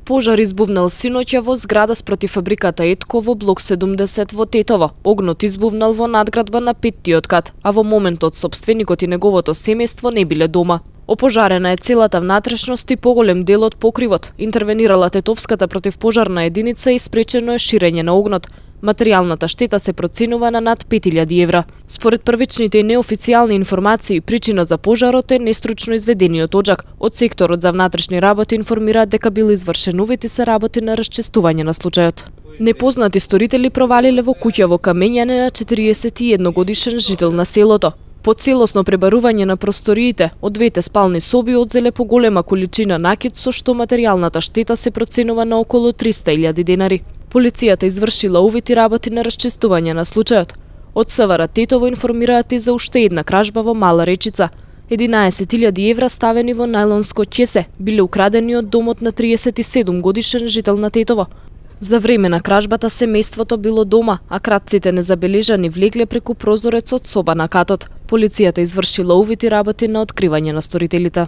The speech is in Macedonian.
Пожар избувнал синоќа во зграда спроти фабриката Етко во блок 70 во Тетово. Огнот избувнал во надградба на 5-тиот кат, а во моментот сопственикот и неговото семејство не биле дома. Опожарена е целата внатрешност и поголем дел од покривот. Интервенирала тетовската противпожарна единица и спречено е ширење на огнот. Материјалната штета се проценува на над 5000 евра. Според првичните и неофицијални информации, причина за пожарот е нестручно изведениот оджак. Од секторот за внатрешни работи информираат дека бил извршен увид и се работи на расчистување на случајот. Непознати сторители провалиле во куќа во Камењане на 41 годишен жител на селото. По целосно пребарување на просториите од двете спални соби одзеле поголема количина накит, со што материјалната штета се проценува на околу 300.000 денари. Полицијата извршила увид и работи на расчистување на случајот. Од СВР Тетово информираат и за уште една кражба во Мала Речица. 11.000 евра ставени во најлонско ќесе биле украдени од домот на 37 годишен жител на Тетово. За време на кражбата семејството било дома, а кратците незабележани влегле преку прозорец од соба на катот. Полицијата извршила увид и работи на откривање на сторителите.